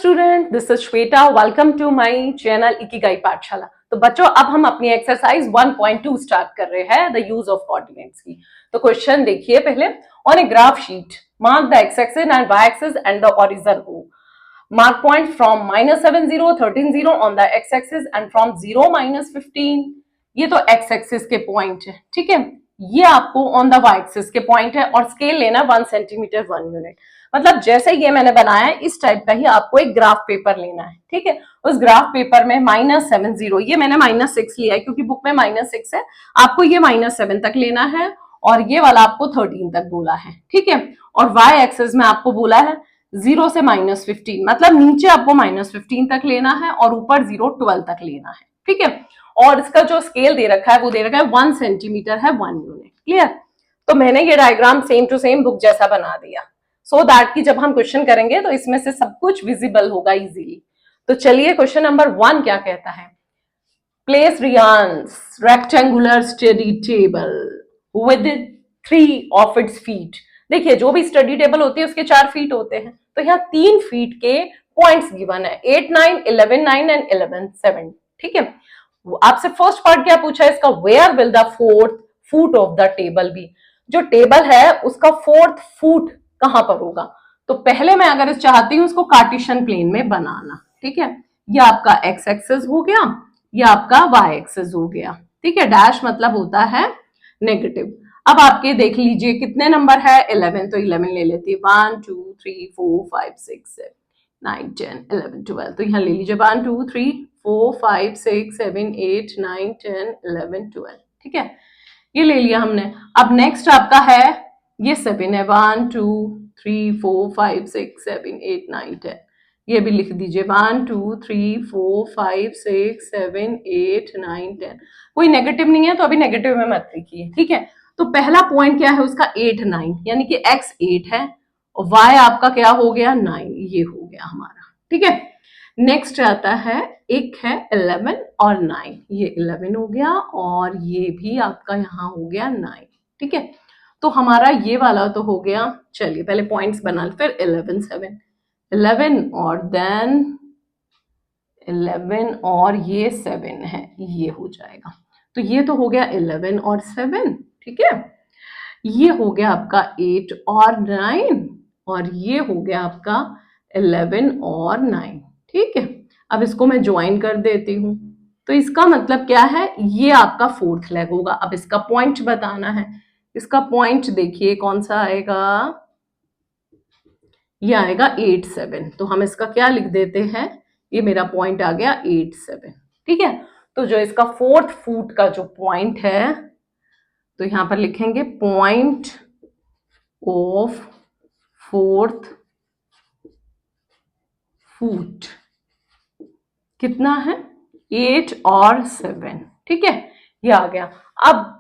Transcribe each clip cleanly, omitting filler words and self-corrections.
Student, this is Shweta. Welcome to my channel Ikigai Pathshala. तो बच्चों, अब हम अपनी एक्सरसाइज 1.2 स्टार्ट कर रहे हैं, द यूज ऑफ कोऑर्डिनेट्स की। तो क्वेश्चन देखिए पहले। On a graph sheet mark the X axis and Y axis and the origin O. Mark point from -7 0 13 0 on the X axis and from 0 -15। ये तो x axis के point है, ठीक है। ये आपको ऑन द वाई एक्सिस के point है और स्केल लेना 1 सेंटीमीटर 1 यूनिट। मतलब जैसे ये मैंने बनाया है इस टाइप का ही आपको एक ग्राफ पेपर लेना है, ठीक है। उस ग्राफ पेपर में -7 0, ये मैंने -6 लिया है क्योंकि बुक में -6 है। आपको ये -7 तक लेना है और ये वाला आपको 13 तक बोला है, ठीक है। और वाई एक्सिस में आपको बोला है 0 से -15, मतलब नीचे आपको -15 तक लेना है और ऊपर 0 12 तक लेना है, ठीक है। और इसका जो स्केल दे रखा है वो दे रखा है 1 सेंटीमीटर है 1 यूनिट। क्लियर। तो मैंने ये diagram same to same book जैसा बना दिया, सो दैट कि जब हम क्वेश्चन करेंगे तो इसमें से सब कुछ विजिबल होगा इजीली। तो चलिए क्वेश्चन नंबर 1 क्या कहता है। प्लेस रियांस rectangular study table with 3 of its feet. देखिए जो भी स्टडी टेबल होती है उसके 4 फीट होते हैं, तो यहाँ 3 फीट के पॉइंट्स गिवन है, 8 9 11 9 एंड 11 7, ठीक है। आपसे फर्स्ट पार्ट क्या पूछा है इसका, where will the fourth foot of the table be. जो टेबल है उसका फोर्थ फुट कहां पर होगा। तो पहले मैं अगर चाहती हूं उसको कार्टेशियन प्लेन में बनाना, ठीक है। ये आपका एक्स एक्सिस हो गया, ये आपका वाई एक्सिस हो गया, ठीक है। डैश मतलब होता है नेगेटिव। अब आपके देख लीजिए कितने नंबर है, 11, तो 11 ले लेती है। 1 2 3 4 5 6 7 9 10 11 12, तो यहाँ ले लीजिए 1 2 3 4 5 6 7 8 9 10 11 12, ठीक है। ये ले लिया हमने। अब नेक्स्ट आपका है ये 7 है, 1 2 3 4 5 6 7 8 9 10, ये भी लिख दीजिए 1 2 3 4 5 6 7 8 9 10। कोई नेगेटिव नहीं है तो अभी नेगेटिव में मत लिखिए, ठीक है। तो पहला पॉइंट क्या है उसका 8 9, यानी कि x 8 है और y आपका क्या हो गया 9, ये हो गया हमारा, ठीक है। नेक्स्ट आता है एक है 11 और 9, ये 11 हो गया और ये भी आपका यहाँ हो गया 9, ठीक है। तो हमारा ये वाला तो हो गया। चलिए पहले पॉइंट्स बना, फिर 11 7 11 और देन 11 और ये 7 है, ये हो जाएगा। तो ये तो हो गया 11 और 7, ठीक है। ये हो गया आपका 8 और 9 और ये हो गया आपका 11 और 9, ठीक है। अब इसको मैं ज्वाइन कर देती हूँ, तो इसका मतलब क्या है, ये आपका फोर्थ लेग होगा। अब इसका पॉइंट बताना है। इसका पॉइंट देखिए कौन सा आएगा, ये आएगा 8 7, तो हम इसका क्या लिख देते हैं, ये मेरा पॉइंट आ गया 8 7, ठीक है। तो जो इसका फोर्थ फुट का जो पॉइंट है, तो यहां पर लिखेंगे पॉइंट ऑफ फोर्थ फुट कितना है, 8 और 7, ठीक है। ये आ गया। अब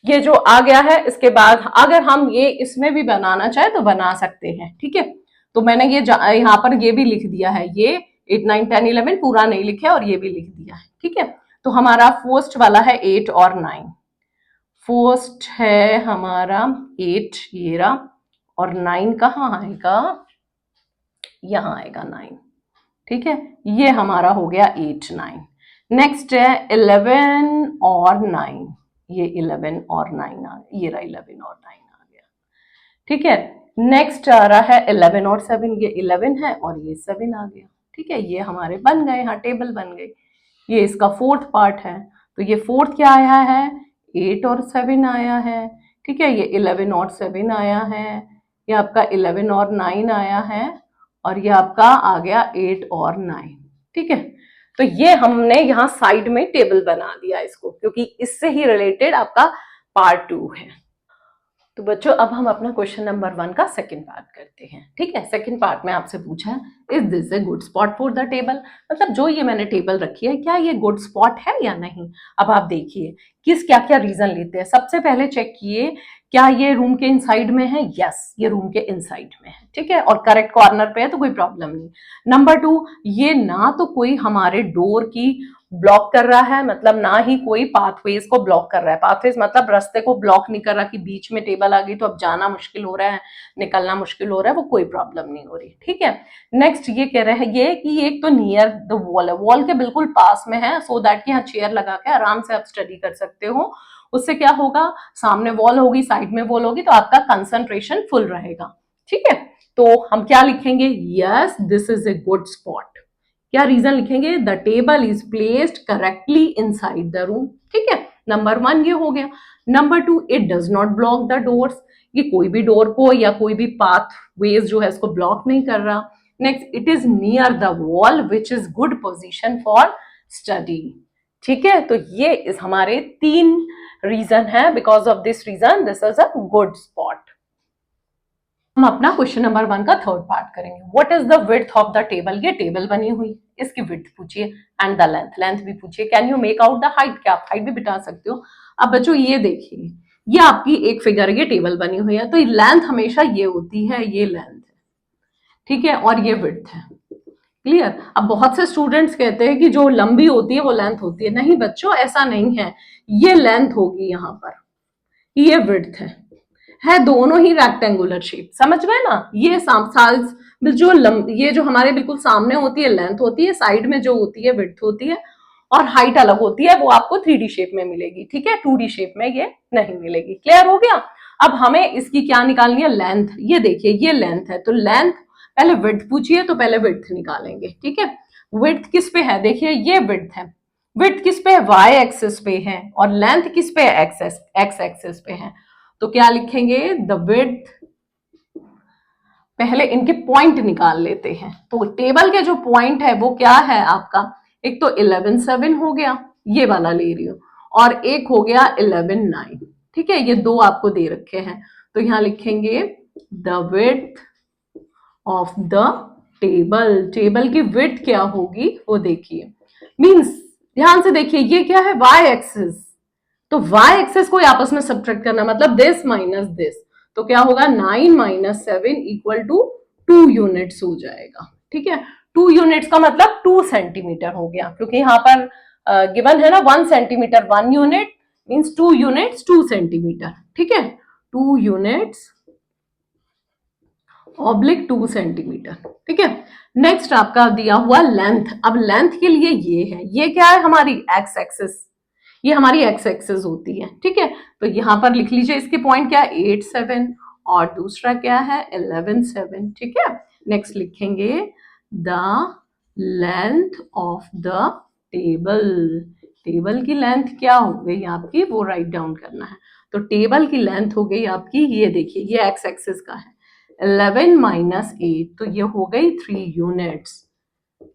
ये जो आ गया है इसके बाद अगर हम ये इसमें भी बनाना चाहे तो बना सकते हैं, ठीक है। तो मैंने ये यहाँ पर ये भी लिख दिया है, ये 8 9 10 11 पूरा नहीं लिखा और ये भी लिख दिया है, ठीक है। तो हमारा फर्स्ट वाला है 8 और 9। फर्स्ट है हमारा 8 ये रहा और 9 कहाँ आएगा, यहाँ आएगा 9, ठीक है। ये हमारा हो गया 8 9। नेक्स्ट है 11 और 9, ये 11 और 9 आ गया, ये रहा 11 और 9 आ गया, ठीक है। नेक्स्ट आ रहा है 11 और 7, ये 11 है और ये 7 आ गया, ठीक है। ये हमारे बन गए, यहाँ टेबल बन गई। ये इसका फोर्थ पार्ट है, तो ये फोर्थ क्या आया है, 8 और 7 आया है, ठीक है। ये 11 और 7 आया है, ये आपका 11 और 9 आया है और ये आपका आ गया 8 और 9, ठीक है। तो ये हमने यहाँ साइड में टेबल बना दिया इसको, क्योंकि इससे ही रिलेटेड आपका पार्ट 2 है। तो बच्चों अब हम अपना क्वेश्चन नंबर 1 का सेकंड पार्ट करते हैं, ठीक है। सेकंड पार्ट में आपसे पूछा है, is this a good spot for the table. मतलब जो ये मैंने टेबल रखी है क्या ये गुड स्पॉट है या नहीं। अब आप देखिए किस क्या क्या रीजन लेते हैं। सबसे पहले चेक किए क्या ये रूम के इनसाइड में है, यस ये रूम के इनसाइड में है, ठीक है, और करेक्ट कॉर्नर पे है तो कोई प्रॉब्लम नहीं। नंबर 2, ये ना तो कोई हमारे डोर की ब्लॉक कर रहा है, मतलब ना ही कोई पाथवेज को ब्लॉक कर रहा है। पाथवेज मतलब रास्ते को ब्लॉक नहीं कर रहा कि बीच में टेबल आ गई तो अब जाना मुश्किल हो रहा है, निकलना मुश्किल हो रहा है, वो कोई प्रॉब्लम नहीं हो रही। ठीक है, नेक्स्ट ये कह रहे हैं ये कि एक तो नियर द वॉल है, वॉल के बिल्कुल पास में है, सो दैट कि यहाँ चेयर लगा के आराम से आप स्टडी कर सकते हो। उससे क्या होगा, सामने वॉल होगी, साइड में वॉल होगी, तो आपका कंसंट्रेशन फुल रहेगा। ठीक है, तो हम क्या लिखेंगे, yes this is a good spot. क्या रीजन लिखेंगे, the table is placed correctly inside the room. ठीक है, नंबर 1 ये हो गया। Number 2, it does not block the doors, ये कोई भी डोर को या कोई भी पाथ वेज जो है इसको ब्लॉक नहीं कर रहा। Next, it is near the wall which is good position for study. ठीक है, तो ये इस हमारे 3 रीजन है, because of this reason this is a good spot. हम अपना क्वेश्चन नंबर 1 का थर्ड पार्ट करेंगे। What is the width of the table, ये टेबल बनी हुई, इसकी विड्थ पूछिए एंड द लेंथ, लेंथ भी पूछिए। Can you make out the height, क्या आप हाइट भी बिता सकते हो। अब बच्चों ये देखिए, ये आपकी एक फिगर, ये टेबल बनी हुई है, तो लेंथ हमेशा ये होती है, ये लेंथ है। ठीक है, और ये विड्थ है। क्लियर। अब बहुत से स्टूडेंट्स कहते हैं कि जो लंबी होती है वो लेंथ होती है, नहीं बच्चों ऐसा नहीं है, ये लेंथ होगी यहाँ पर, ये विड्थ है दोनों ही रेक्टेंगुलर शेप, समझ गए ना। ये जो ये जो हमारे बिल्कुल सामने होती है लेंथ होती है, साइड में जो होती है विड्थ होती है, और हाइट अलग होती है, वो आपको 3D शेप में मिलेगी। ठीक है, 2D शेप में ये नहीं मिलेगी। क्लियर हो गया। अब हमें इसकी क्या निकालनी है, लेंथ। ये देखिए ये लेंथ है, तो लेंथ, पहले विड्थ पूछिए तो पहले विड्थ निकालेंगे। ठीक है, विड्थ किस पे है, देखिए ये विड्थ है, विड्थ किस पे है, वाई एक्सिस पे है, और लेंथ किस पे है, एक्स एक्सिस पे है। तो क्या लिखेंगे, द विड्थ, पहले इनके पॉइंट निकाल लेते हैं। तो टेबल के जो पॉइंट है वो क्या है आपका, एक तो 11.7 हो गया, ये वाला ले रही हूं, और एक हो गया 11.9। ठीक है, ये 2 आपको दे रखे हैं, तो यहां लिखेंगे the width of the table, table की विड्थ क्या होगी वो देखिए। मींस ध्यान से देखिए, ये क्या है, वाई एक्सिस, तो वाई एक्सेस को आपस में सब्ट्रैक्ट करना, मतलब दिस माइनस दिस, तो क्या होगा 9 माइनस 7 इक्वल टू 2 यूनिट्स हो जाएगा। ठीक है, 2 यूनिट्स का मतलब 2 सेंटीमीटर हो गया, क्योंकि यहाँ पर गिवन है ना 1 centimetre 1 unit, means 2 units 2 centimetre. ठीक है, 2 यूनिट्स ऑब्लिक 2 सेंटीमीटर। ठीक है, नेक्स्ट आपका दिया हुआ लेंथ। अब लेंथ के लिए ये है, ये क्या है हमारी एक्स एक्सिस, ये हमारी एक्स एक्सिस होती है। ठीक है, तो यहां पर लिख लीजिए इसके पॉइंट क्या है 8 7, और दूसरा क्या है 11 7। ठीक है, नेक्स्ट लिखेंगे the length of the table, table की लेंथ क्या हो गई आपकी, वो राइट डाउन करना है। तो टेबल की लेंथ हो गई आपकी, ये देखिए ये एक्स एक्सिस का है, 11 माइनस 8, तो ये हो गई 3 यूनिट्स।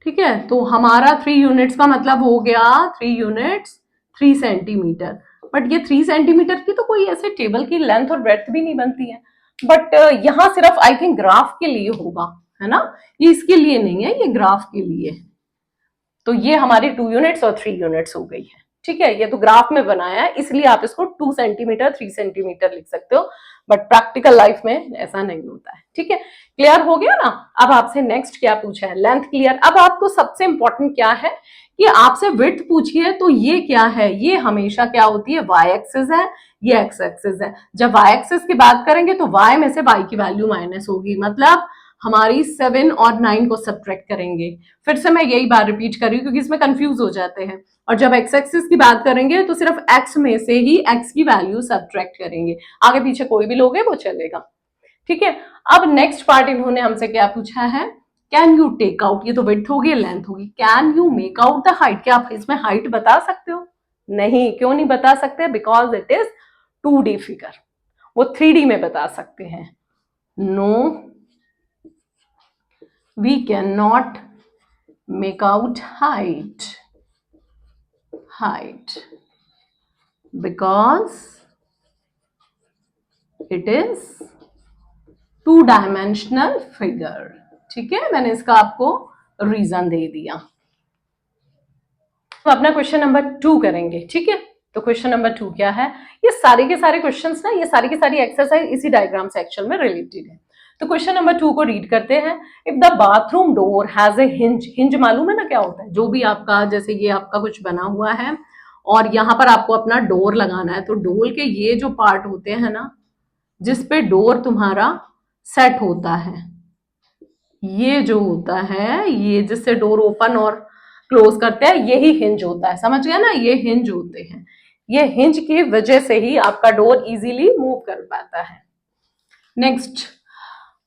ठीक है, तो हमारा 3 यूनिट्स का मतलब हो गया 3 यूनिट्स 3 सेंटीमीटर। बट ये 3 सेंटीमीटर की तो कोई ऐसे टेबल की लेंथ और ब्रेड्थ भी नहीं बनती है, बट यहाँ सिर्फ आई थिंक ग्राफ के लिए होगा, है ना, ये इसके लिए नहीं है, ये ग्राफ के लिए। तो ये हमारी 2 यूनिट्स और 3 यूनिट्स हो गई है। ठीक है, ये तो ग्राफ में बनाया है, इसलिए आप इसको 2 सेंटीमीटर 3 सेंटीमीटर लिख सकते हो, बट प्रैक्टिकल लाइफ में ऐसा नहीं होता है। ठीक है, क्लियर हो गया ना। अब आपसे नेक्स्ट क्या पूछा है, लेंथ क्लियर। अब आपको सबसे इंपॉर्टेंट क्या है कि आपसे विड्थ पूछी है, तो ये क्या है, ये हमेशा क्या होती है, वाई एक्सिस है, ये एक्स एक्सिस है। जब वाई एक्सिस की बात करेंगे तो वाई में से वाई की वैल्यू माइनस होगी, मतलब हमारी 7 और 9 को सब्ट्रैक्ट करेंगे। फिर से मैं यही बात रिपीट कर रही हूँ क्योंकि इसमें कंफ्यूज हो जाते हैं। और जब एक्स एक्सिस की बात करेंगे तो सिर्फ एक्स में से ही एक्स की वैल्यू सब्ट्रैक्ट करेंगे, आगे पीछे कोई भी लोगे वो चलेगा। ठीक है, अब नेक्स्ट पार्ट इन्होंने हमसे क्या पूछा है, कैन यू टेक आउट, ये तो विड्थ होगी लेंथ होगी, can you make out the height, क्या आप इसमें हाइट बता सकते हो, नहीं, क्यों नहीं बता सकते, because it is 2D figure, वो 3D में बता सकते हैं। No we cannot make out height because it is 2-dimensional figure। ठीक है, मैंने इसका आपको रीजन दे दिया। तो अपना क्वेश्चन नंबर 2 करेंगे। ठीक है, तो क्वेश्चन नंबर 2 क्या है, ये सारे के सारे क्वेश्चंस ना, ये सारी की सारी एक्सरसाइज इसी डायग्राम सेक्शन में रिलेटेड है। तो क्वेश्चन नंबर 2 को रीड करते हैं। If the bathroom door has a hinge, hinge मालूम है ना क्या होता है, जो भी आपका, जैसे ये आपका कुछ बना हुआ है और यहाँ पर आपको अपना डोर लगाना है, तो डोर के ये जो पार्ट होते हैं ना, जिस पे डोर तुम्हारा सेट होता है, ये जो होता है, ये जिससे डोर ओपन और क्लोज करते हैं, यही हिंज होता है, समझ गया ना, ये हिंज होते हैं। ये हिंज की वजह से ही आपका डोर इजीली मूव कर पाता है। Next,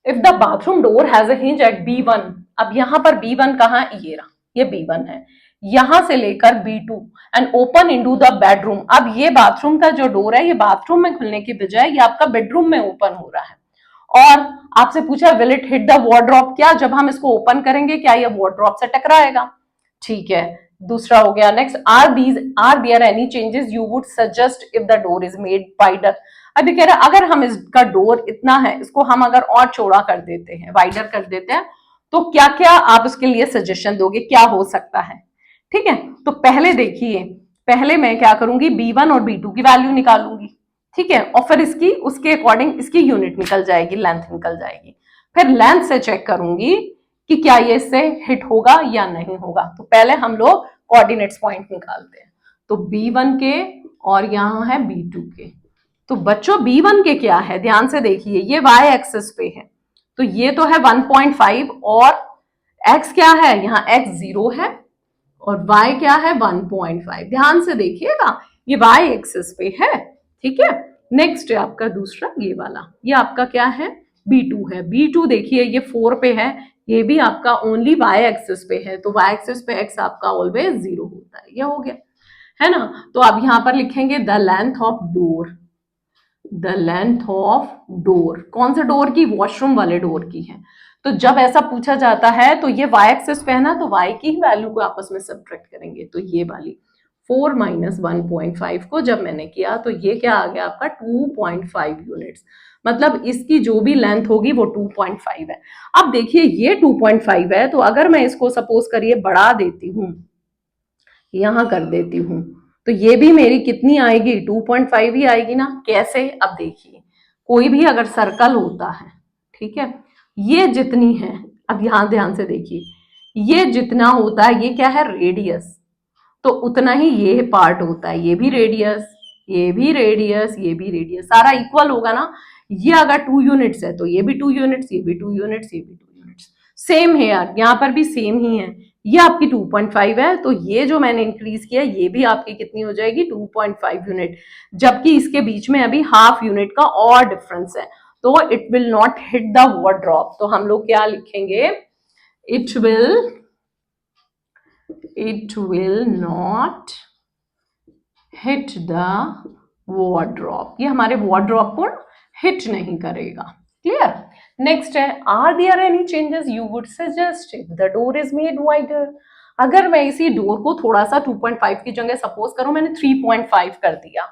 if the bathroom door has a hinge at B1, अब यहां पर B1 कहां, ये रहा, ये B1 है, यहां से लेकर B2 and open into the bedroom. अब ये बाथरूम का जो डोर है, ये बाथरूम में खुलने की बजाय ये आपका बेडरूम में ओपन हो रहा है। और आपसे पूछा will it hit the wardrobe, क्या जब हम इसको ओपन करेंगे क्या ये वार्डरोब से टकराएगा? ठीक है, दूसरा हो गया। Next, are there any changes you would suggest if the door is made wider. अभी कह रहा है अगर हम इसका डोर इतना है, इसको हम अगर और चौड़ा कर देते हैं, वाइडर कर देते हैं, तो क्या क्या आप उसके लिए सजेशन दोगे, क्या हो सकता है? ठीक है, तो पहले देखिए, पहले मैं क्या करूंगी, B1 और B2 की वैल्यू निकालूंगी, ठीक है, और फिर इसकी उसके अकॉर्डिंग इसकी यूनिट निकल जाएगी, लेंथ निकल जाएगी। फिर लेंथ से चेक करूंगी कि क्या ये इससे हिट होगा या नहीं होगा। तो पहले हम लोग कोऑर्डिनेट्स पॉइंट निकालते हैं, तो B1 के और यहां है B2 के। तो बच्चों B1 के क्या है, ध्यान से देखिए, ये y एक्सिस पे है, तो ये तो है 1.5 और x क्या है, यहाँ x 0 है और y क्या है 1.5। ध्यान से देखिएगा, ये y एक्सिस पे है, ठीक है। नेक्स्ट है आपका दूसरा ये वाला, ये आपका क्या है, B2 है। B2 देखिए ये 4 पे है, ये भी आपका ओनली y एक्सिस पे है, तो y एक्सिस पे x आपका ऑलवेज 0 होता है, ये हो गया, है ना। तो अब यहां पर लिखेंगे the length of door, the length of door, कौन से डोर की, वॉशरूम वाले डोर की है। तो जब ऐसा पूछा जाता है तो ये y एक्सिस पे है ना, तो y की ही वैल्यू को आपस में सब्ट्रैक्ट करेंगे, तो ये वाली 4 माइनस 1.5 को जब मैंने किया तो ये क्या आ गया आपका 2.5 यूनिट्स, मतलब इसकी जो भी लेंथ होगी वो 2.5 है। अब देखिए ये 2.5 है, तो अगर मैं इसको सपोज करिए बढ़ा देती हूँ, यहां कर देती हूँ, तो ये भी मेरी कितनी आएगी, 2.5 ही आएगी ना। कैसे, अब देखिए, कोई भी अगर सर्कल होता है, ठीक है, ये जितनी है, अब यहां ध्यान से देखिए, ये जितना होता है, ये क्या है, रेडियस, तो उतना ही ये पार्ट होता है, ये भी रेडियस, ये भी रेडियस, ये भी रेडियस, सारा इक्वल होगा ना। ये अगर 2 यूनिट्स है तो ये भी 2 यूनिट्स, ये भी 2 यूनिट्स, ये भी 2 यूनिट्स, सेम है यार, यहाँ पर भी सेम ही है। ये आपकी 2.5 है, तो ये जो मैंने इंक्रीज किया ये भी आपकी कितनी हो जाएगी, 2.5 यूनिट, जबकि इसके बीच में अभी हाफ यूनिट का और डिफरेंस है, तो it will not hit the wardrobe. तो हम लोग क्या लिखेंगे, it will not hit the wardrobe, ये हमारे वार्डरोब को हिट नहीं करेगा। क्लियर। नेक्स्ट है, are there any changes you would suggest if the door is made wider. अगर मैं इसी डोर को थोड़ा सा 2.5 की जगह सपोज करूं मैंने 3.5 कर दिया,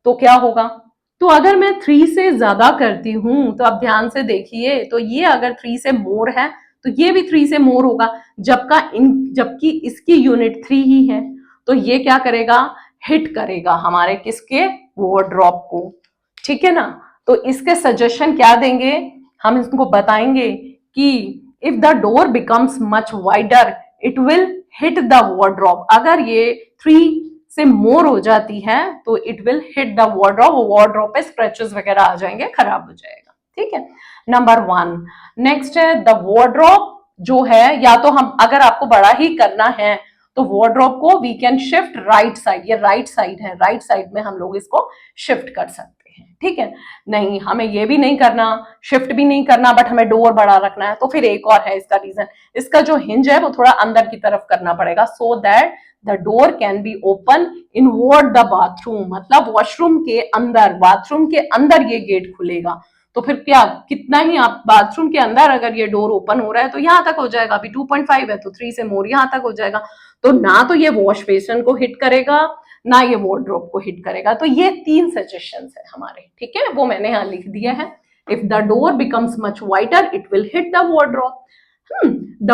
तो क्या होगा, तो अगर मैं 3 से ज्यादा करती हूं, तो अब ध्यान से देखिए, तो ये अगर 3 से मोर है तो ये भी 3 से मोर होगा, जबकि इसकी यूनिट 3 ही है, तो ये क्या करेगा, हिट करेगा हमारे किसके, वार्डरोब को, ठीक है ना। तो इसके सजेशन क्या देंगे, हम इसको बताएंगे कि if the door becomes much wider it will hit the wardrobe. अगर ये 3 से मोर हो जाती है तो it will hit the wardrobe, wardrobe पे स्क्रैचेस वगैरह आ जाएंगे, खराब हो जाएगा, ठीक है। नंबर 1। नेक्स्ट है द वार्डरोब जो है, या तो हम अगर आपको बड़ा ही करना है तो वार्डरोब को we can shift right side, ये राइट साइड है, राइट साइड में हम लोग इसको शिफ्ट कर सकते हैं, ठीक है। नहीं हमें ये भी नहीं करना, शिफ्ट भी नहीं करना, बट हमें डोर बड़ा रखना है, तो फिर एक और है इसका रीजन, इसका जो हिंज है वो थोड़ा अंदर की तरफ करना पड़ेगा, so that the door can be open inward the bathroom, मतलब वॉशरूम के अंदर, बाथरूम के अंदर ये गेट खुलेगा। तो फिर क्या, कितना ही आप बाथरूम के अंदर अगर ये डोर ओपन हो रहा है तो यहां तक हो जाएगा, अभी 2.5 है तो 3 से मोर यहां तक हो जाएगा, तो ना तो ये वॉश बेसिन को हिट करेगा ना ये वार्डरोब को हिट करेगा। तो ये 3 सजेशंस है हमारे, ठीक है, वो मैंने यहां लिख दिया है। If the door becomes much wider it will hit the wardrobe, the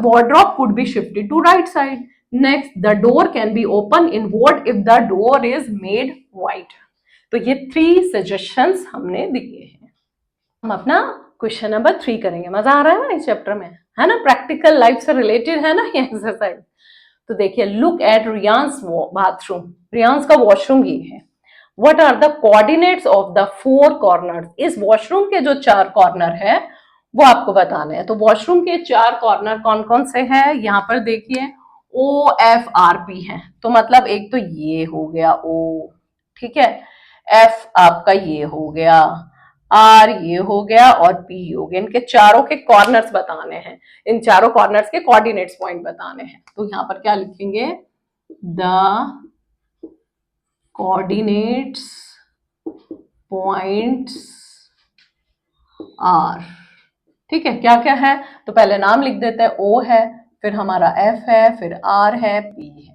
wardrobe could be shifted to right side. Next, the door can be open inward if the door is made wide. तो ये 3 suggestions हमने दिए हैं। हम अपना question number 3 करेंगे। मजा आ रहा है ना इस चैप्टर में, है ना, प्रैक्टिकल लाइफ से रिलेटेड है ना ये एक्सरसाइज। तो देखिए, look at Riyan's bathroom, Riyan's का वॉशरूम ये है। What are the coordinates of the 4 corners, इस वॉशरूम के जो 4 कॉर्नर है वो आपको बताने हैं। तो वॉशरूम के 4 कॉर्नर कौन कौन से हैं, यहाँ पर देखिए OFRP है। तो मतलब एक तो ये हो गया O, ठीक है, F आपका ये हो गया, R ये हो गया और P हो गया। इनके चारों के कॉर्नर्स बताने हैं, इन चारों कॉर्नर्स के कोऑर्डिनेट्स पॉइंट बताने हैं। तो यहाँ पर क्या लिखेंगे, द कोऑर्डिनेट्स पॉइंट्स आर, ठीक है। क्या क्या है, तो पहले नाम लिख देते हैं, O है, फिर हमारा F है, फिर R है, P है।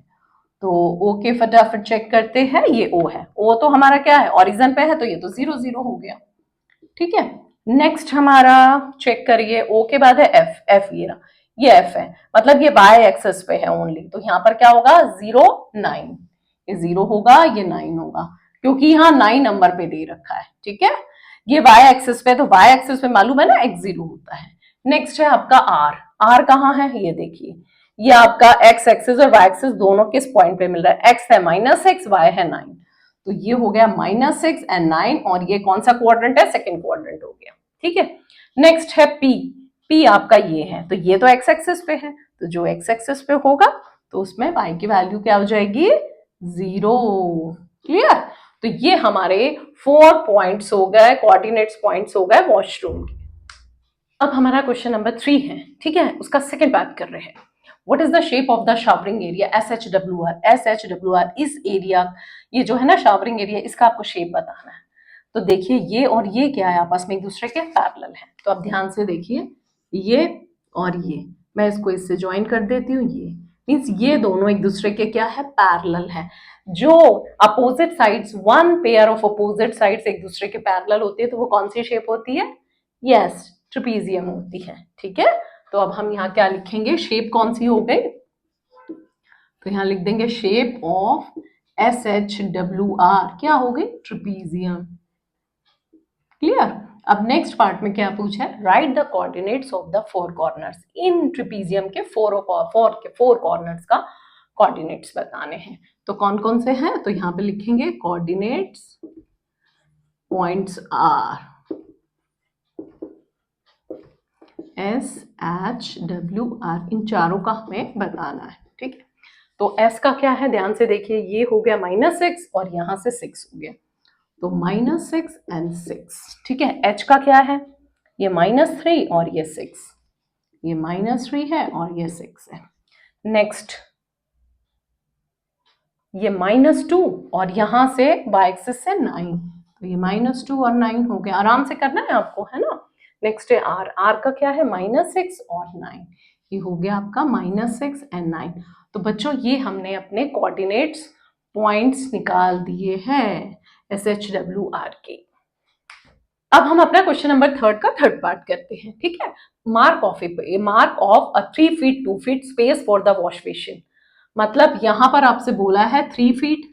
तो O के फटाफट चेक करते हैं, ये O है। O तो हमारा क्या है, ओरिजिन पे है, तो ये तो 0 0 हो गया, ठीक है। नेक्स्ट हमारा चेक करिए, O के बाद है F, F ये रहा, ये F है, मतलब ये बाय एक्सेस पे है ओनली। तो यहाँ पर क्या होगा, 0 9, ये 0 होगा, ये 9 होगा, क्योंकि यहाँ 9 नंबर पे दे रखा है, ठीक है। ये वाई एक्सिस पे, तो वाई एक्सिस पे मालूम है ना x0 होता है। नेक्स्ट है आपका r, r कहाँ है, ये देखिए, ये आपका x एक्सिस और y एक्सिस दोनों किस पॉइंट पे मिल रहा है, x है -6, y है 9, तो ये हो गया -6 एंड 9, और ये कौन सा क्वाड्रेंट है, सेकंड क्वाड्रेंट हो गया, ठीक है। नेक्स्ट है p, p आपका ये है, तो ये तो x एक्सिस पे है, तो जो x एक्सिस पे होगा तो उसमें y की वैल्यू क्या हो जाएगी, 0, क्लियर। तो ये हमारे 4 पॉइंट्स हो गए, कोऑर्डिनेट्स पॉइंट्स हो गए वॉशरूम के। अब हमारा क्वेश्चन नंबर 3 है, ठीक है, उसका सेकंड बात कर रहे हैं। What is the shape of the showering area, SHWR, SHWR इस एरिया, ये जो है ना शावरिंग एरिया, इसका आपको शेप बताना है। तो देखिए, ये और ये क्या है, आपस में एक दूसरे के पैरेलल है। तो आप ध्यान से देखिए, ये और ये, मैं इसको इससे ज्वाइन कर देती हूँ, ये मीन्स ये दोनों एक दूसरे के क्या है, पैरेलल है। जो opposite sides, one pair of opposite sides एक दूसरे के पैरेलल होती है, तो वो कौन सी शेप होती है, यस, ट्रेपेजियम होती है, ठीक है। तो अब हम यहाँ क्या लिखेंगे, शेप कौन सी हो गई, तो यहाँ लिख देंगे शेप ऑफ SHWR क्या हो गई, ट्रेपेजियम, क्लियर। अब नेक्स्ट पार्ट में क्या पूछा है, right the coordinates of the 4 corners, in trapezium के 4 कॉर्नर्स का कोऑर्डिनेट्स बताने हैं। तो कौन कौन से हैं, तो यहाँ पे लिखेंगे कोऑर्डिनेट्स पॉइंट्स आर SHWR, इन चारों का हमें बताना है, ठीक है। तो S का क्या है, ध्यान से देखिए, ये हो गया -6 और यहाँ से 6 हो गया, तो -6 एंड 6, ठीक है। H का क्या है, ये -3 और ये 6, ये -3 है और ये 6 है। नेक्स्ट ये -2 और यहाँ से y एक्सिस से 9, तो ये -2 और 9 हो गया, आराम से करना है आपको, है ना। नेक्स्ट है R, R का क्या है, -6 और 9, ये हो गया आपका -6 एंड 9। तो बच्चों ये हमने अपने कोऑर्डिनेट्स पॉइंट्स निकाल दिए हैं SHWR के। अब हम अपना क्वेश्चन नंबर 3 का थर्ड पार्ट करते हैं, ठीक है। Mark of a 3 feet 2 feet space for the wash basin, मतलब यहां पर आपसे बोला है 3 feet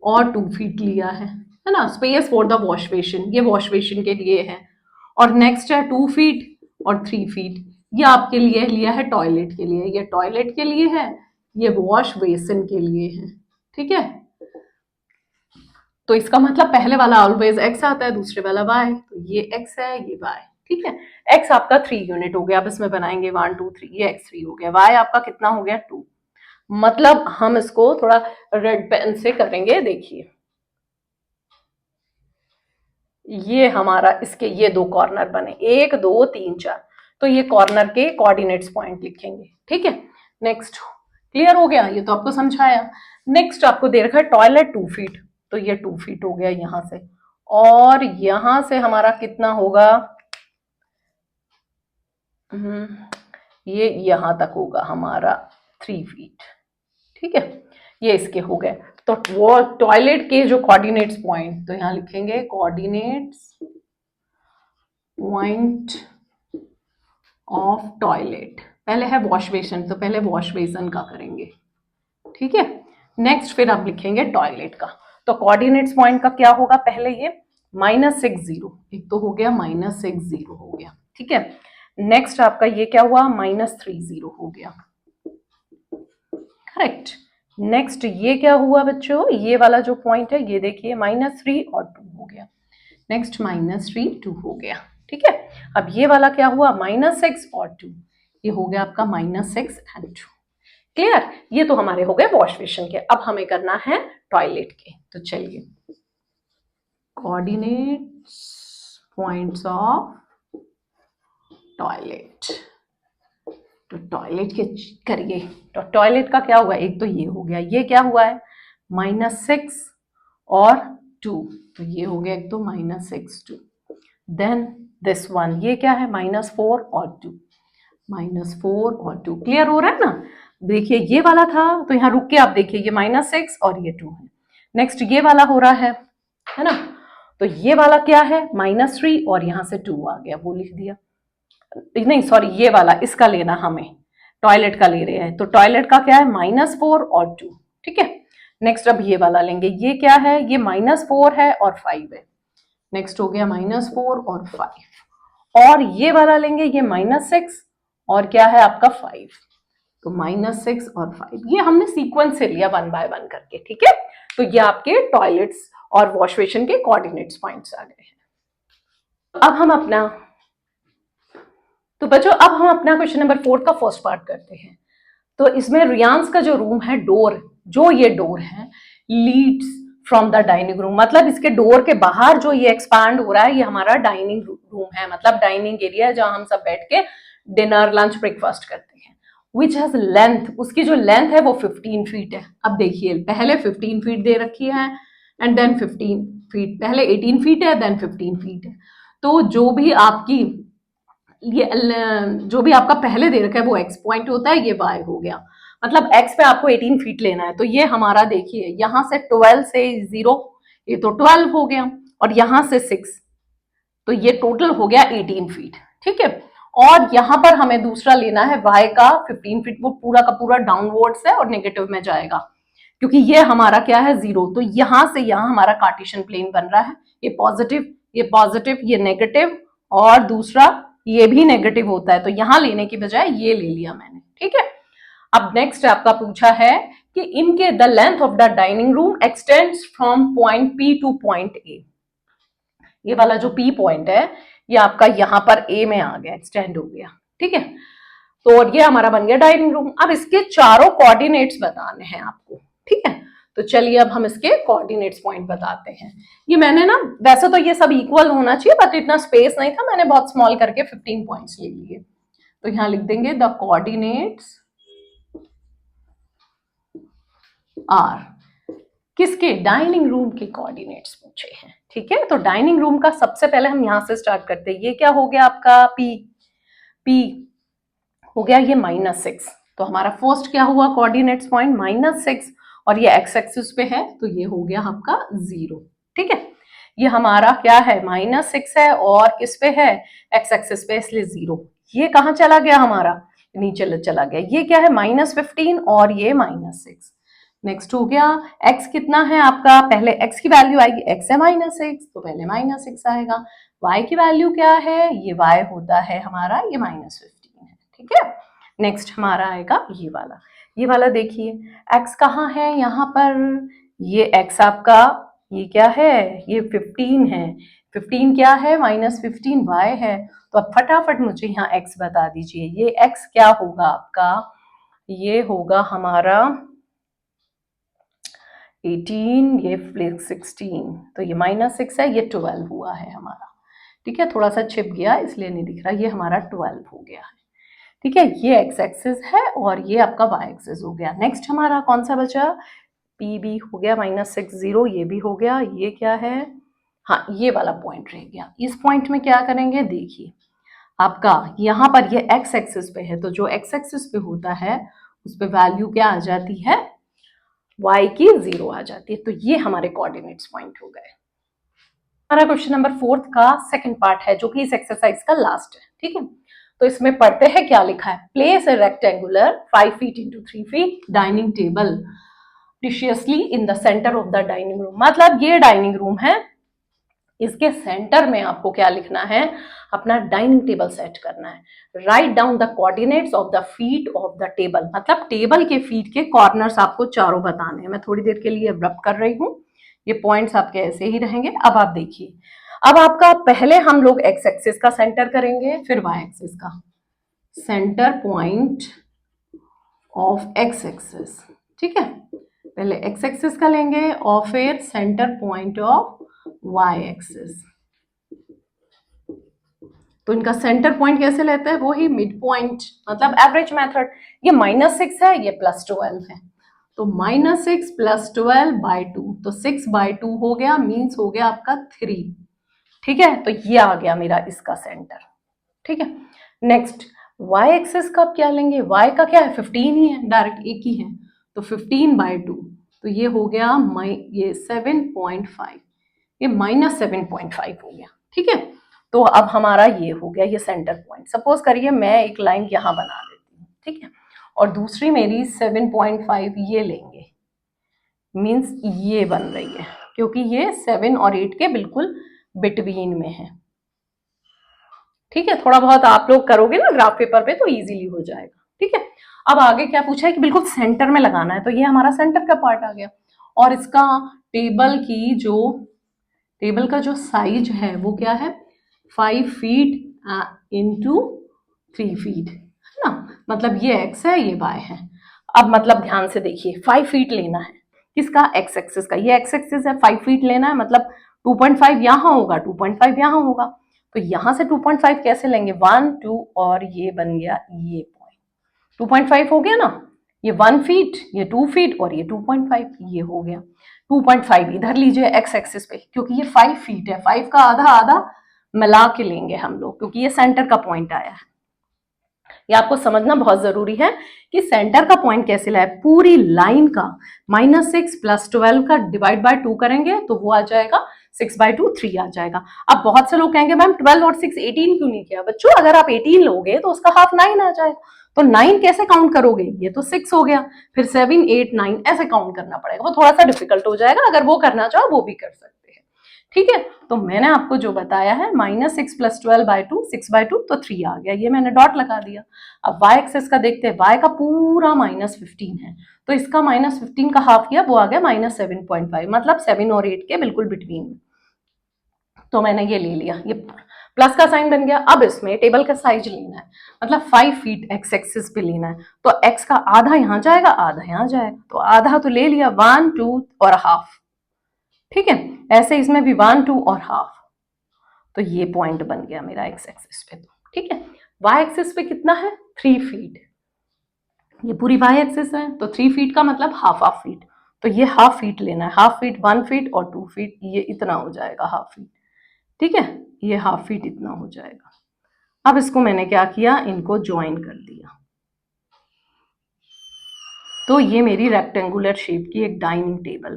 और 2 feet लिया है ना, space for the wash basin, ये वॉश बेसिन के लिए है। और नेक्स्ट है 2 feet और 3 feet, ये आपके लिए लिया है टॉयलेट के लिए, ये टॉयलेट के लिए है, ये वॉश बेसिन के लिए है, ठीक है। तो इसका मतलब पहले वाला ऑलवेज x आता है, दूसरे वाला y, तो ये x है, ये y, ठीक है। x आपका 3 यूनिट हो गया, अब इसमें बनाएंगे 1 2 3, ये x3 हो गया, y आपका कितना हो गया 2। मतलब हम इसको थोड़ा रेड पेन से करेंगे, देखिए ये हमारा, इसके ये 2 कॉर्नर बने, 1 2 3 4, तो ये कॉर्नर के कोऑर्डिनेट्स पॉइंट लिखेंगे, ठीक है। नेक्स्ट क्लियर हो गया, ये तो आपको समझाया। नेक्स्ट आपको दे रखा है टॉयलेट 2 feet, तो ये 2 feet हो गया यहां से, और यहां से हमारा कितना होगा, ये यहां तक होगा हमारा 3 feet, ठीक है। ये इसके हो गए। तो वो टॉयलेट के जो कोऑर्डिनेट्स पॉइंट, तो यहां लिखेंगे कोऑर्डिनेट्स पॉइंट ऑफ टॉयलेट, पहले है वॉश बेसिन, तो पहले वॉश बेसिन का करेंगे, ठीक है। नेक्स्ट फिर आप लिखेंगे टॉयलेट का। तो कोऑर्डिनेट्स पॉइंट का क्या होगा, पहले ये -6 0, एक तो हो गया -6 0 हो गया, ठीक है। नेक्स्ट आपका ये क्या हुआ, -3 हो गया, करेक्ट। नेक्स्ट ये क्या हुआ बच्चों, ये वाला जो पॉइंट है ये देखिए -3 और 2 हो गया, नेक्स्ट -3 2 हो गया, ठीक है। अब ये वाला क्या हुआ, -6 और 2, ये हो गया आपका -6 एंड 2, क्लियर। ये तो हमारे हो गए वॉश बेसिन के। अब हमें करना है टॉयलेट के, तो चलिए कोऑर्डिनेट्स पॉइंट्स ऑफ टॉयलेट, तो टॉयलेट के करिए। तो टॉयलेट का क्या हुआ, एक तो ये हो गया, ये क्या हुआ है -6 और 2, तो ये हो गया एक तो -6 2, देन दिस वन ये क्या है -4 और 2, -4 और 2, क्लियर हो रहा है ना। देखिए ये वाला था तो यहाँ रुक के आप देखिए ये -6 और ये 2 है। नेक्स्ट ये वाला हो रहा है ना, तो ये वाला क्या है -3 और यहाँ से 2 आ गया, वो लिख दिया, नहीं सॉरी ये वाला इसका लेना, हमें टॉयलेट का ले रहे हैं, तो टॉयलेट का क्या है -4 और 2, ठीक है। नेक्स्ट अब ये वाला लेंगे, ये क्या है, ये -4 है और 5 है, नेक्स्ट हो गया -4 और 5, और ये वाला लेंगे ये -6 और क्या है आपका 5, तो -6 और 5, ये हमने सीक्वेंस से लिया 1 बाय 1 करके, ठीक है। तो ये आपके टॉयलेट्स और वॉश बेसिन के कोऑर्डिनेट्स पॉइंट्स आ गए हैं। अब हम अपना, तो बच्चों अब हम अपना क्वेश्चन नंबर 4 का फर्स्ट पार्ट करते हैं। तो इसमें रियांस का जो रूम है, डोर, जो ये डोर है leads from the dining room, मतलब इसके डोर के बाहर जो ये एक्सपांड हो रहा है ये हमारा डाइनिंग रूम है, मतलब डाइनिंग एरिया है जहां हम सब बैठ के डिनर लंच ब्रेकफास्ट करते हैं। विच हैज लेंथ, उसकी जो लेंथ है वो 15 फीट है। अब देखिए पहले 15 फीट दे रखी है एंड देन 15 फीट, पहले 18 फीट है देन 15 फीट है, तो जो भी आपकी ये जो भी आपका पहले दे रखा है वो x पॉइंट होता है, ये y हो गया, मतलब x पे आपको 18 फीट लेना है, तो ये हमारा देखिए यहाँ से 12 से 0, ये तो 12 हो गया, और यहाँ से 6, तो ये टोटल हो गया 18 फीट, ठीक है। और यहाँ पर हमें दूसरा लेना है y का 15 फीट, वो पूरा का पूरा डाउनवर्ड्स है और नेगेटिव में जाएगा, क्योंकि ये हमारा क्या है 0, तो यहाँ से यहाँ हमारा कार्टेशियन प्लेन बन रहा है, ये पॉजिटिव, ये नेगेटिव, और दूसरा ये भी नेगेटिव होता है, तो यहां लेने की बजाय ये ले लिया मैंने, ठीक है। अब नेक्स्ट आपका पूछा है कि इनके the length of the dining room extends from point P two point A, ये वाला जो P पॉइंट है ये आपका यहां पर A में आ गया, एक्सटेंड हो गया, ठीक है। तो और ये हमारा बन गया डाइनिंग रूम। अब इसके चारों कोऑर्डिनेट्स बताने हैं आपको, ठीक है। तो चलिए अब हम इसके कोऑर्डिनेट्स पॉइंट बताते हैं। ये मैंने ना, वैसे तो ये सब इक्वल होना चाहिए बट इतना स्पेस नहीं था, मैंने बहुत स्मॉल करके 15 पॉइंट्स ले लिए, तो यहां लिख देंगे द कोऑर्डिनेट्स आर, किसके, डाइनिंग रूम के कोऑर्डिनेट्स पूछे हैं, ठीक है। तो डाइनिंग रूम का सबसे पहले हम यहां से स्टार्ट करते हैं, ये क्या हो गया आपका P हो गया ये -6, तो हमारा फर्स्ट क्या हुआ कोऑर्डिनेट्स पॉइंट -6, और ये x एक्सिस पे है तो ये हो गया आपका 0, ठीक है। ये हमारा क्या है -6 है और किस पे है, x एक्सिस पे, इसलिए 0, ये कहाँ चला गया हमारा, नीचे चला गया, ये क्या है -15 और ये -6। नेक्स्ट हो गया x कितना है आपका, पहले x की वैल्यू आएगी, x है -6 तो पहले -6 आएगा, y की वैल्यू क्या है, ये y होता है हमारा ये -15 है, ठीक है। नेक्स्ट हमारा आएगा ये वाला देखिए x कहाँ है यहाँ पर, ये x आपका ये क्या है, ये 15 है, 15 क्या है -15 y है, तो अब फटाफट मुझे यहाँ x बता दीजिए, ये x क्या होगा आपका, ये होगा हमारा 18, ये 16, तो ये -6 है, ये 12 हुआ है हमारा, ठीक है। थोड़ा सा छिप गया इसलिए नहीं दिख रहा, ये हमारा 12 हो गया है, ठीक है। ये x एक्सिस है और ये आपका y एक्सिस हो गया। नेक्स्ट हमारा कौन सा बचा, PB हो गया -60, ये भी हो गया, ये क्या है, हाँ ये वाला पॉइंट रह गया। इस पॉइंट में क्या करेंगे, देखिए आपका यहाँ पर ये x एक्सिस पे है, तो जो x एक्सिस पे होता है उस पे वैल्यू क्या आ जाती है, y की 0 आ जाती है, तो ये हमारे कोऑर्डिनेट्स पॉइंट हो गए। हमारा क्वेश्चन नंबर 4 का सेकंड पार्ट है जो कि इस एक्सरसाइज का लास्ट है, ठीक है। तो इसमें पढ़ते हैं क्या लिखा है, place a rectangular 5 feet into 3 feet dining table precisely in the centre of the dining room, मतलब ये डाइनिंग रूम है इसके सेंटर में आपको क्या लिखना है, अपना डाइनिंग टेबल सेट करना है। Write down the coordinates of the feet of the table, मतलब टेबल के फीट के कॉर्नर्स आपको चारों बताने हैं। मैं थोड़ी देर के लिए रब कर रही हूँ, ये पॉइंट्स आपके ऐसे ही रहेंगे। अब आप देखिए, अब आपका पहले हम लोग एक्स एक्सिस का सेंटर करेंगे, फिर वाई एक्सिस का। Centre point of X axis, ठीक है, पहले एक्स एक्सिस का लेंगे और फिर centre point of Y axis. तो इनका सेंटर पॉइंट कैसे लेते हैं, वो ही मिड पॉइंट, मतलब एवरेज मेथड। ये -6 है, ये +12 है, तो -6 + 12/2, तो 6/2 हो गया, मीन्स हो गया आपका 3, ठीक है। तो ये आ गया मेरा इसका सेंटर, ठीक है। नेक्स्ट y एक्सिस का क्या लेंगे, y का क्या है 15 ही है, डायरेक्ट एक ही है, तो 15/2, तो ये हो गया ये 7.5, ये -7.5 हो गया, ठीक है। तो अब हमारा ये हो गया ये सेंटर पॉइंट। सपोज करिए मैं एक लाइन यहाँ बना देती हूँ, ठीक है, और दूसरी मेरी 7.5 ये लेंगे, मीन्स ये बन रही है, क्योंकि ये 7 और 8 के बिल्कुल बिटवीन में है, ठीक है। थोड़ा बहुत आप लोग करोगे ना ग्राफ पेपर पे तो इजीली हो जाएगा, ठीक है। अब आगे क्या पूछा है कि बिल्कुल सेंटर में लगाना है, तो ये हमारा सेंटर का पार्ट आ गया। और इसका टेबल का जो साइज है वो क्या है, 5 फीट इंटू 3 फीट, है ना, मतलब ये x है, ये y है। अब मतलब ध्यान से देखिए, 5 फीट लेना है किसका, एक्स एक्सिस का, ये एक्स एक्सिस है, 5 फीट लेना है, मतलब 2.5 यहाँ होगा, 2.5 यहाँ होगा, तो यहां से 2.5 कैसे लेंगे, 1 2 और ये बन गया ये पॉइंट, 2.5 हो गया ना, ये 1 फीट, ये 2 फीट और ये 2.5, ये हो गया 2.5। इधर लीजिए एक्स एक्सिस पे, क्योंकि ये 5 फीट है, 5 का आधा आधा मिला के लेंगे हम लोग, क्योंकि ये सेंटर का पॉइंट आया है। ये आपको समझना बहुत जरूरी है कि सेंटर का पॉइंट कैसे लाए, पूरी लाइन का -6 + 12 का डिवाइड बाय 2 करेंगे तो वो आ जाएगा 6/2, 3 आ जाएगा। अब बहुत से लोग कहेंगे मैम 12 और 6 18 क्यों नहीं किया, बच्चों अगर आप 18 लोगे तो उसका हाफ 9 आ जाएगा, तो 9 कैसे काउंट करोगे, ये तो 6 हो गया, फिर 7 8 9 ऐसे काउंट करना पड़ेगा, वो थोड़ा सा डिफिकल्ट हो जाएगा, अगर वो करना चाहो वो भी कर सकते हैं, ठीक है। तो मैंने आपको जो बताया है -6 + 12/2, 6/2, तो 3 आ गया, ये मैंने डॉट लगा दिया। अब y एक्सिस का देखते हैं, y का पूरा -15 है, तो इसका -15 का हाफ किया, वो आ गया -7.5, मतलब 7 और 8 के बिल्कुल बिटवीन में। तो मैंने ये ले लिया, ये प्लस का साइन बन गया। अब इसमें टेबल का साइज लेना है, मतलब 5 फीट एक्स एक्सिस पे लेना है, तो x का आधा यहाँ जाएगा, आधा यहाँ जाएगा, तो आधा तो ले लिया, 1 2 और हाफ, ठीक है। ऐसे इसमें भी 1 2 और हाफ, तो ये पॉइंट बन गया मेरा एक्स एक्सिस पे, तो ठीक है। वाई एक्सिस पे कितना है, 3 फीट, ये पूरी वाई एक्सिस है, तो 3 फीट का मतलब हाफ हाफ फीट, तो ये हाफ फीट लेना है, हाफ फीट 1 फीट और 2 फीट, ये इतना हो जाएगा हाफ फीट, ठीक है, ये हाफ फीट इतना हो जाएगा। अब इसको मैंने क्या किया, इनको ज्वाइन कर दिया, तो ये मेरी रेक्टेंगुलर शेप की एक डाइनिंग टेबल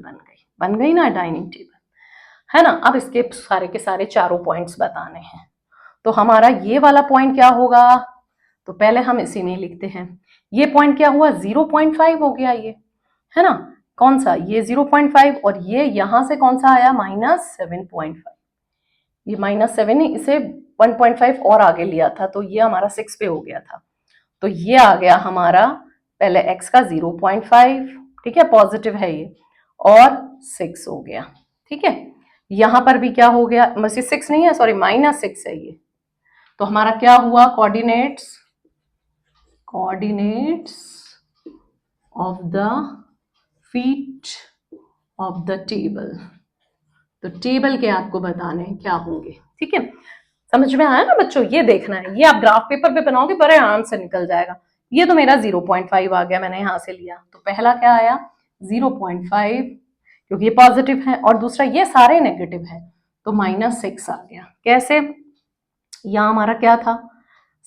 बन गई ना डाइनिंग टेबल, है ना। अब इसके सारे के सारे चारों पॉइंट्स बताने हैं, तो हमारा ये वाला पॉइंट क्या होगा, तो पहले हम इसी में लिखते हैं, ये पॉइंट क्या हुआ 0.5 हो गया, ये है ना, कौन सा, ये 0.5, और ये यहां से कौन सा आया -7.5, ये -7 ही, इसे 1.5 और आगे लिया था, तो ये हमारा 6 पे हो गया था, तो ये आ गया हमारा पहले x का 0.5, ठीक है, पॉजिटिव है ये, और 6 हो गया, ठीक है। यहां पर भी क्या हो गया, 6 नहीं है, सॉरी -6 है ये, तो हमारा क्या हुआ, coordinates of the feet of the table, तो टेबल के आपको बताने क्या होंगे, ठीक है। समझ में आया ना बच्चों, ये देखना है, ये आप ग्राफ पेपर पे बनाओगे बड़े आराम से निकल जाएगा। ये तो मेरा 0.5 आ गया, मैंने यहां से लिया, तो पहला क्या आया 0.5, क्योंकि ये पॉजिटिव है, और दूसरा ये सारे नेगेटिव है, तो -6 आ गया। कैसे, यहाँ हमारा क्या था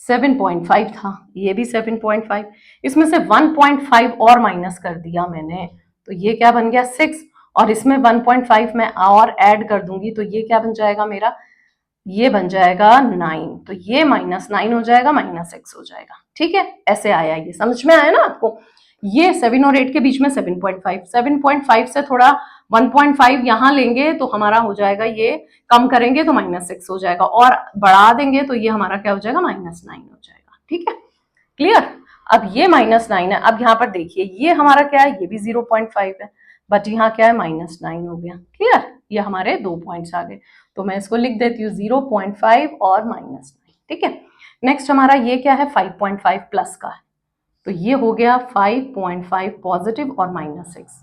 7.5 था, ये भी 7.5, इसमें से 1.5 और माइनस कर दिया मैंने, तो ये क्या बन गया 6, और इसमें 1.5 मैं और ऐड कर दूंगी, तो ये क्या बन जाएगा मेरा, ये बन जाएगा 9, तो ये -9 हो जाएगा, -6 हो जाएगा, ठीक है। ऐसे आया, ये समझ में आया ना आपको, ये 7 और 8 के बीच में 7.5, 7.5 से थोड़ा 1.5 यहाँ लेंगे तो हमारा हो जाएगा, ये कम करेंगे तो -6 हो जाएगा, और बढ़ा देंगे तो ये हमारा क्या हो जाएगा, -9 हो जाएगा। ठीक है, क्लियर। अब ये -9 है। अब यहाँ पर देखिए ये हमारा क्या है, ये भी 0.5 है, बट यहाँ क्या है, -9 हो गया। क्लियर, ये हमारे 2 पॉइंट्स आ गए, तो मैं इसको लिख देती हूँ 0.5 और -9। ठीक है, नेक्स्ट हमारा ये क्या है, 5.5 प्लस का है, तो ये हो गया 5.5 पॉजिटिव और -6,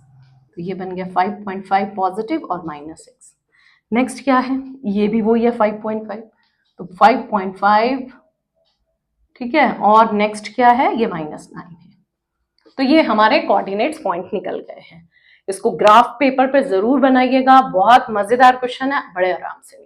तो ये बन गया 5.5 पॉजिटिव और -6। नेक्स्ट क्या है, ये भी वही है 5.5, तो 5.5, ठीक है, और नेक्स्ट क्या है, ये -9 है। तो ये हमारे कोऑर्डिनेट्स पॉइंट निकल गए हैं। इसको ग्राफ पेपर पे जरूर बनाइएगा, बहुत मजेदार क्वेश्चन है, बड़े आराम से।